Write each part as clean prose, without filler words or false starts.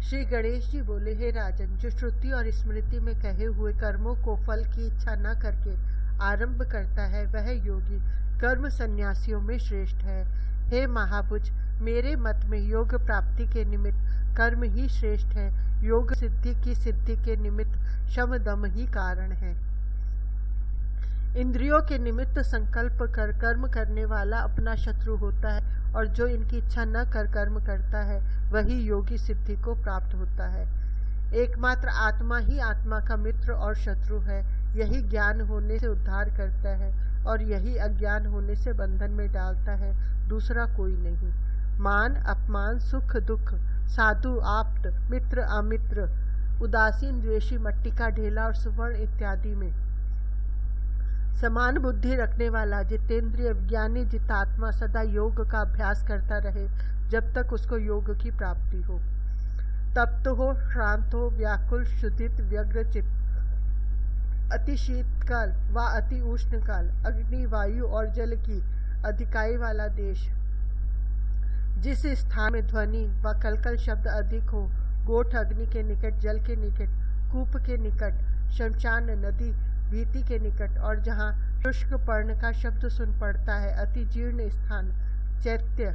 श्री गणेश जी बोले, हे राजन, जो श्रुति और स्मृति में कहे हुए कर्मों को फल की इच्छा न करके आरंभ करता है, वह योगी कर्म संन्यासियों में श्रेष्ठ है। हे महाभुज, मेरे मत में योग प्राप्ति के निमित्त कर्म ही श्रेष्ठ है। योग सिद्धि की सिद्धि के निमित्त शम दम ही कारण है। इंद्रियों के निमित्त संकल्प कर कर्म करने वाला अपना शत्रु होता है, और जो इनकी इच्छा न कर कर्म करता है वही योगी सिद्धि को प्राप्त होता है। एकमात्र आत्मा ही आत्मा का मित्र और शत्रु है। यही ज्ञान होने से उद्धार करता है और यही अज्ञान होने से बंधन में डालता है, दूसरा कोई नहीं। मान अपमान, सुख दुख, साधु आप्त, मित्र अमित्र, उदासीन द्वेषी, मट्टी का ढेला और सुवर्ण इत्यादि में समान बुद्धि रखने वाला जितेंद्रिय ज्ञानी जितात्मा सदा योग का अभ्यास करता रहे जब तक उसको योग की प्राप्ति हो। तप्त हो, श्रांत हो, व्याकुल, शुद्धित, व्यग्र चित्त, अति शीतकाल व अति उष्ण काल, अग्नि, वायु और जल की अधिकाई वाला देश, जिस स्थान में ध्वनि व कलकल शब्द अधिक हो, गोठ अग्नि के निकट, जल के निकट, कूप के निकट, शमशान नदी भीति के निकट, और जहाँ शुष्क पर्ण का शब्द सुन पड़ता है, अति जीर्ण स्थान, चैत्य,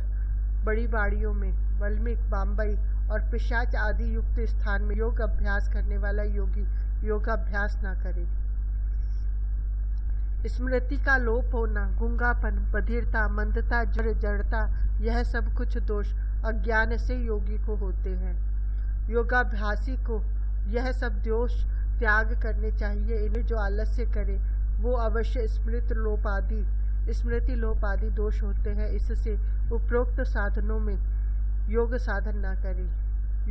बड़ी बाड़ियों में, वल्मीक, बाम्बई और पिशाच आदि युक्त स्थान में योग अभ्यास करने वाला योगी योगाभ्यास न करे। स्मृति का लोप होना, गूंगापन, बधिरता, मंदता, जड़ता, यह सब कुछ दोष अज्ञान से योगी को होते हैं। योगाभ्यासी को यह सब दोष त्याग करने चाहिए। इन्हें जो आलस्य करे वो अवश्य स्मृति लोप आदि दोष होते हैं। इससे उपरोक्त साधनों में योग साधन न करे।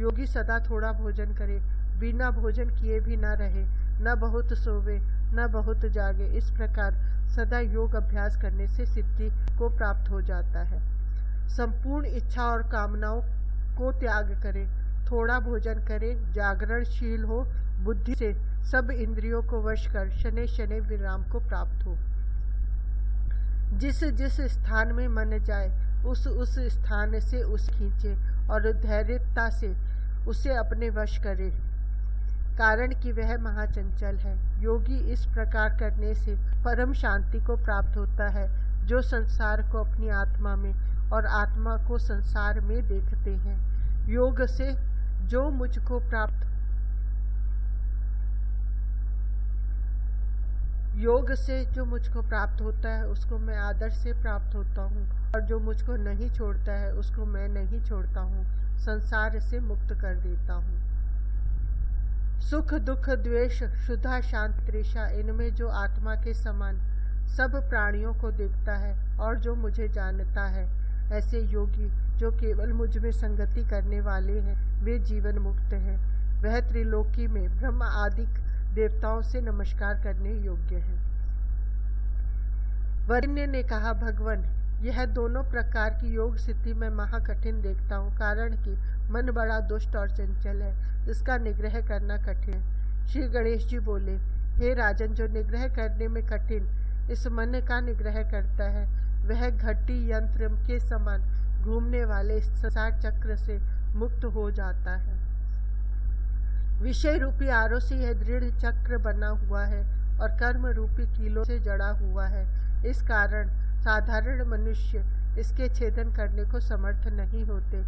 योगी सदा थोड़ा भोजन करे, बिना भोजन किए भी न रहे, न बहुत सोवे न बहुत जागे। इस प्रकार सदा योग अभ्यास करने से सिद्धि को प्राप्त हो जाता है। संपूर्ण इच्छा और कामनाओं को त्याग करे, थोड़ा भोजन करे, जागरणशील हो, बुद्धि से सब इंद्रियों को वश कर शनै शनै विराम को प्राप्त हो। जिस जिस स्थान में मन जाए उस स्थान से उस खींचे और धैर्यता से उसे अपने वश करे, कारण कि वह महाचंचल है। योगी इस प्रकार करने से परम शांति को प्राप्त होता है। जो संसार को अपनी आत्मा में और आत्मा को संसार में देखते हैं। योग से जो मुझको प्राप्त होता है उसको मैं आदर से प्राप्त होता हूँ, और जो मुझको नहीं छोड़ता है उसको मैं नहीं छोड़ता हूँ, संसार से मुक्त कर देता हूँ। सुख दुख द्वेष शुद्धा शांत तृषा, इनमें जो आत्मा के समान सब प्राणियों को देखता है और जो मुझे जानता है, ऐसे योगी जो केवल मुझ में संगति करने वाले हैं वे जीवन मुक्त हैं। वह त्रिलोकी में ब्रह्म आदि देवताओं से नमस्कार करने योग्य है। वरिण्य ने कहा, भगवान, यह दोनों प्रकार की योग स्थिति में महाकठिन देखता हूँ, कारण कि मन बड़ा दुष्ट और चंचल है, इसका निग्रह करना कठिन है। श्री गणेश जी बोले, हे राजन, जो निग्रह करने में कठिन इस मन का निग्रह करता है वह घटी यंत्र के समान घूमने वाले संसार चक्र से मुक्त हो जाता है। विषय रूपी आरों से यह दृढ़ चक्र बना हुआ है और कर्म रूपी कीलों से जड़ा हुआ है। इस कारण साधारण मनुष्य इसके छेदन करने को समर्थ नहीं होते।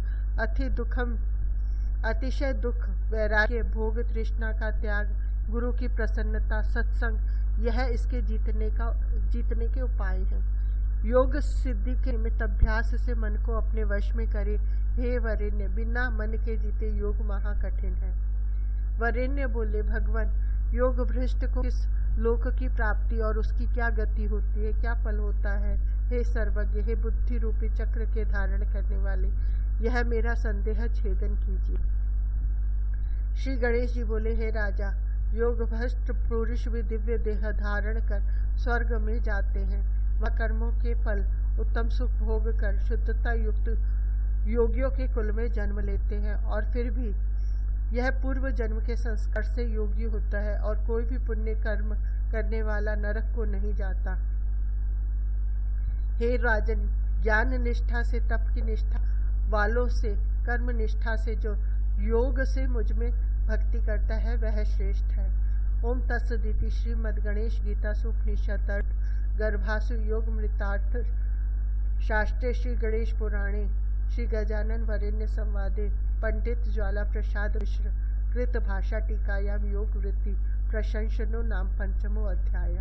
अतिशय दुख, वैराग्य, भोग तृष्णा का त्याग, गुरु की प्रसन्नता, सत्संग, यह इसके जीतने के उपाय हैं। योग सिद्धि के निमित्त अभ्यास से मन को अपने वश में करे। हे वरेण्य, बिना मन के जीते योग महाकठिन है। वरेण्य बोले, भगवान, योग भ्रष्ट को किस लोक की प्राप्ति और उसकी क्या गति होती है, क्या फल होता है? हे सर्वज्ञ, हे बुद्धि रूपी चक्र के धारण करने वाले, यह मेरा संदेह छेदन कीजिए। श्री गणेश जी बोले, हे राजा, योग भ्रष्ट पुरुष भी दिव्य देह धारण कर स्वर्ग में जाते हैं। वह कर्मों के फल उत्तम सुख भोग कर शुद्धता युक्त योगियों के कुल में जन्म लेते हैं, और फिर भी यह पूर्व जन्म के संस्कार से योगी होता है, और कोई भी पुण्य कर्म करने वाला नरक को नहीं जाता। हे राजन, ज्ञान निष्ठा से, तप की निष्ठा वालों से, कर्म निष्ठा से जो योग से मुझ में भक्ति करता है वह श्रेष्ठ है। ओम तत्सदिति। श्रीमद् गणेश गीता सूपनिषदर्थ गर्भासु योग मृतार्थ शास्त्रे श्री गणेश पुराणे श्री गजानन वरेण्य संवादे पंडित ज्वाला प्रसाद मिश्र कृत भाषा टीकायाम योग वृत्ति प्रशंसनो नाम पंचमो अध्याय।